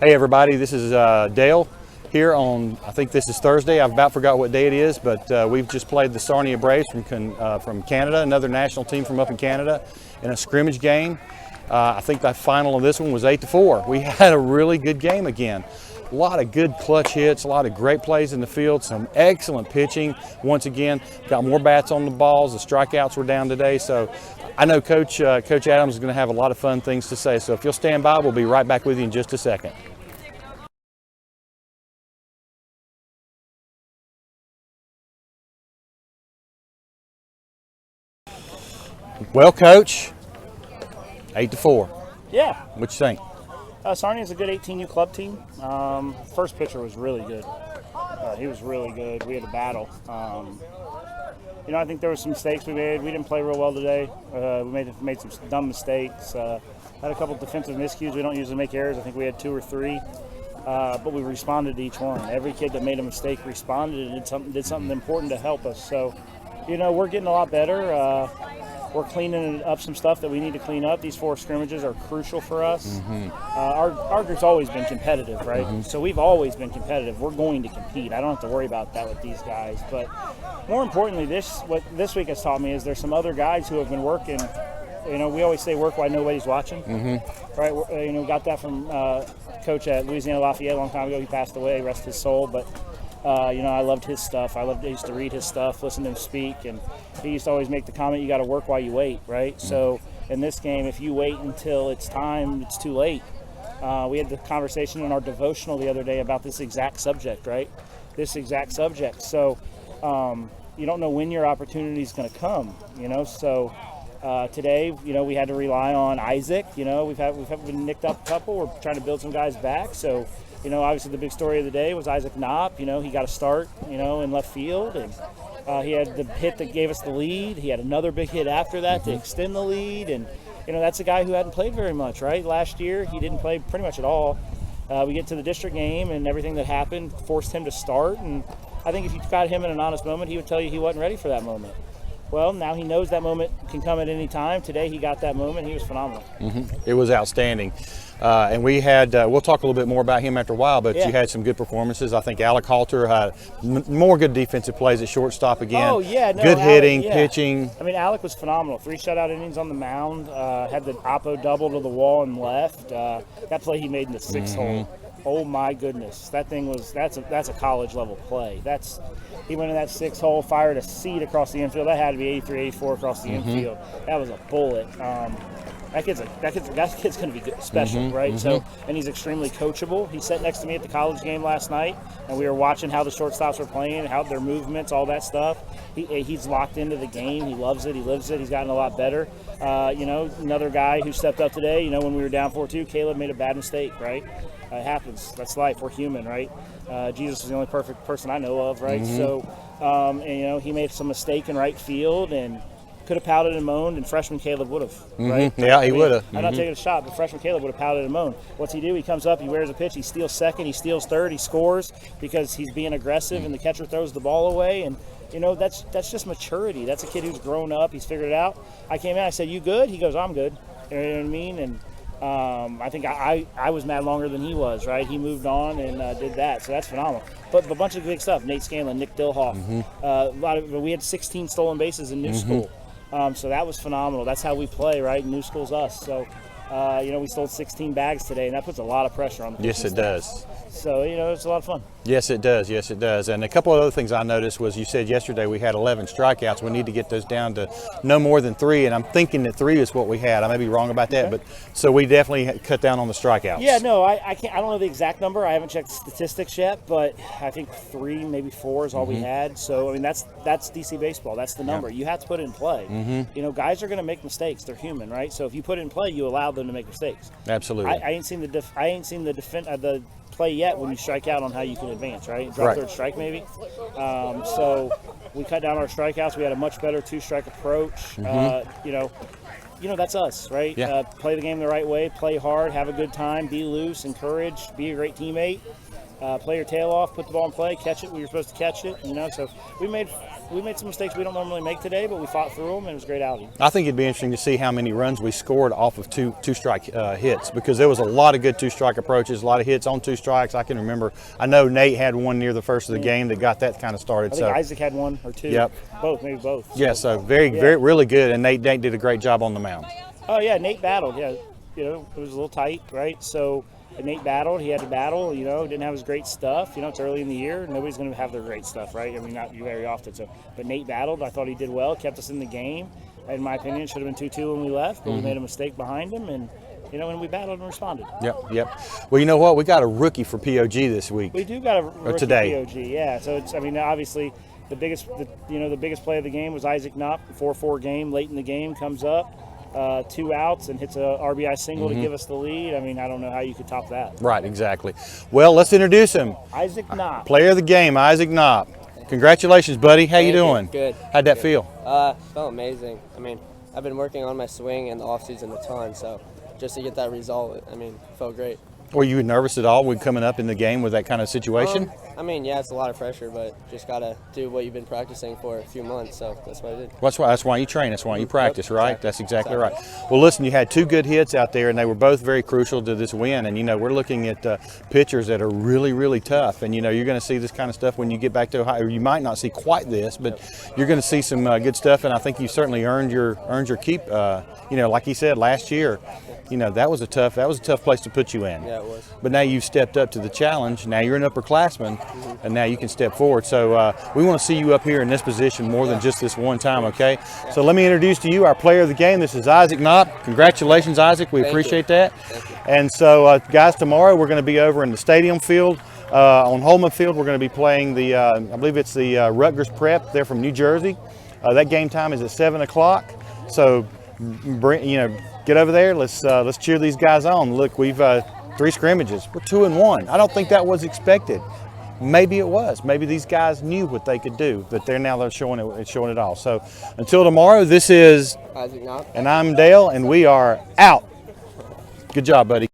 Hey everybody, this is Dale here on, I think this is Thursday. I've about forgot what day it is, but we've just played the Sarnia Braves from Canada, another national team from up in Canada, in a scrimmage game. I think the final of this one was 8-4. We had a really good game again. A lot of good clutch hits, a lot of great plays in the field, some excellent pitching. Once again, got more bats on the balls. The strikeouts were down today, so I know Coach Adams is going to have a lot of fun things to say. So if you'll stand by, we'll be right back with you in just a second. Well, Coach, 8-4. Yeah. What you think? Sarnia's a good 18U club team. First pitcher was really good. He was really good. We had a battle. I think there were some mistakes we made. We didn't play real well today. We made some dumb mistakes. Had a couple defensive miscues. We don't usually make errors. I think we had 2 or 3. But we responded to each one. Every kid that made a mistake responded and did something important to help us. So, we're getting a lot better. We're cleaning up some stuff that we need to clean up. These 4 scrimmages are crucial for us. Mm-hmm. Our group's always been competitive, right? Mm-hmm. So we've always been competitive. We're going to compete. I don't have to worry about that with these guys. But more importantly, what this week has taught me is there's some other guys who have been working. We always say work while nobody's watching, mm-hmm. right? Got that from coach at Louisiana Lafayette a long time ago. He passed away, rest his soul. But I loved his stuff. I used to read his stuff, listen to him speak, and he used to always make the comment, you got to work while you wait, right? Mm-hmm. So in this game, if you wait until it's time, it's too late. We had the conversation in our devotional the other day about this exact subject, right? This exact subject. So you don't know when your opportunity is going to come, So today, we had to rely on Isaac. We've been nicked up a couple. We're trying to build some guys back. So, obviously the big story of the day was Isaac Knopp. He got a start, in left field. And he had the hit that gave us the lead. He had another big hit after that mm-hmm. to extend the lead. And, that's a guy who hadn't played very much, right? Last year, he didn't play pretty much at all. We get to the district game, and everything that happened forced him to start. And I think if you got him in an honest moment, he would tell you he wasn't ready for that moment. Well, now he knows that moment can come at any time. Today he got that moment. He was phenomenal. Mm-hmm. It was outstanding. And we had, we'll talk a little bit more about him after a while, but yeah. You had some good performances. I think Alec Halter had more good defensive plays at shortstop again. Oh, yeah. No, good hitting, Alec, yeah. pitching. I mean, Alec was phenomenal. 3 shutout innings on the mound. Had the oppo double to the wall and left. That play he made in the 6th mm-hmm. hole. Oh, my goodness. That thing that's a college-level play. He went in that 6th hole, fired a seed across the infield. That had to be 83, 84 across the mm-hmm. infield. That was a bullet. That kid's going to be good, special, mm-hmm. right? Mm-hmm. So, and he's extremely coachable. He sat next to me at the college game last night, and we were watching how the shortstops were playing, how their movements, all that stuff. He's locked into the game. He loves it. He lives it. He's gotten a lot better. Another guy who stepped up today. When we were down 4-2, Caleb made a bad mistake, right? It happens. That's life. We're human, right? Jesus is the only perfect person I know of, right? Mm-hmm. So, he made some mistake in right field and could have pouted and moaned, and freshman Caleb would have, mm-hmm. right? Yeah, he would have. I'm not taking a shot, but freshman Caleb would have pouted and moaned. What's he do? He comes up, he wears a pitch, he steals second, he steals third, he scores because he's being aggressive, mm-hmm. and the catcher throws the ball away, and that's just maturity. That's a kid who's grown up. He's figured it out. I came in, I said, "You good?" He goes, "I'm good." You know what I mean? And I think I was mad longer than he was, right? He moved on and did that, so that's phenomenal. But a bunch of big stuff. Nate Scanlon, Nick Dilhoff. Mm-hmm. We had 16 stolen bases in new mm-hmm. school. So that was phenomenal. That's how we play, right? New school's us. So, we stole 16 bags today, and that puts a lot of pressure on the Yes, it does. So, it's a lot of fun. Yes, it does. Yes, it does. And a couple of other things I noticed was you said yesterday we had 11 strikeouts. We need to get those down to no more than 3, and I'm thinking that 3 is what we had. I may be wrong about that, okay. but so we definitely cut down on the strikeouts. Yeah, no, I can't. I don't know the exact number. I haven't checked the statistics yet, but I think 3, maybe 4 is all mm-hmm. we had. So, I mean, that's DC baseball. That's the number. Yeah. you have to put it in play. Mm-hmm. Guys are going to make mistakes. They're human, right? So if you put it in play, you allow them to make mistakes. Absolutely. I ain't seen the play yet when you strike out on how you can advance, right? Drop right. third strike maybe. So we cut down our strikeouts. We had a much better 2-strike approach. Mm-hmm. That's us, right? Yeah. Play the game the right way, play hard, have a good time, be loose, encourage, be a great teammate. Play your tail off, put the ball in play, catch it when you're supposed to catch it. So we made we made some mistakes we don't normally make today, but we fought through them, and it was a great outing. I think it'd be interesting to see how many runs we scored off of two-strike hits, because there was a lot of good two-strike approaches, a lot of hits on 2 strikes. I can remember. I know Nate had one near the first of the game that got that kind of started. I think Isaac had 1 or 2. Yep. Maybe both. Yeah, so very, really good, and Nate did a great job on the mound. Oh yeah, Nate battled. Yeah, you know, it was a little tight, right? So Nate battled. He had to battle. You know, didn't have his great stuff. You know, it's early in the year. Nobody's going to have their great stuff, right? I mean, not very often. So, but Nate battled. I thought he did well. Kept us in the game. In my opinion, it should have been 2-2 when we left, but we made a mistake behind him, and you know, and we battled and responded. Yep. Well, you know what? We got a rookie for POG this week. We do got a rookie today. POG. Yeah. So it's. I mean, obviously, the biggest play of the game was Isaac Knopp. 4-4 game late in the game comes up. 2 outs and hits a RBI single to give us the lead. I mean, I don't know how you could top that. Right, exactly. Well, let's introduce him. Isaac Knopp. Player of the game, Isaac Knopp. Congratulations, buddy. How you doing? Good. How'd that feel? Felt amazing. I mean, I've been working on my swing in the offseason a ton, so just to get that result, I mean, felt great. Were you nervous at all when coming up in the game with that kind of situation? I mean, yeah, it's a lot of pressure, but just got to do what you've been practicing for a few months, so that's what I did. That's why you train. That's why you practice, right? Exactly. That's exactly right. Well, listen, you had 2 good hits out there, and they were both very crucial to this win. And, you know, we're looking at pitchers that are really, really tough. And, you know, you're going to see this kind of stuff when you get back to Ohio. You might not see quite this, but you're going to see some good stuff. And I think you certainly earned your keep. You know, like he said, last year, you know, that was a tough place to put you in. Yeah, it was. But now you've stepped up to the challenge. Now you're an upperclassman, and now you can step forward. So we want to see you up here in this position more than just this one time, okay? So let me introduce to you our player of the game. This is Isaac Knopp. Congratulations, Isaac. We appreciate that. Thank you. And so, guys, tomorrow we're going to be over in the stadium field. On Holman Field, we're going to be playing the, I believe it's the Rutgers Prep. They're from New Jersey. That game time is at 7 o'clock. So, get over there. Let's cheer these guys on. Look, we've 3 scrimmages. We're 2-1. I don't think that was expected. Maybe it was. Maybe these guys knew what they could do, but they're showing it all. So until tomorrow, this is Isaac Knopp. and I'm Dale, and we are out. Good job, buddy.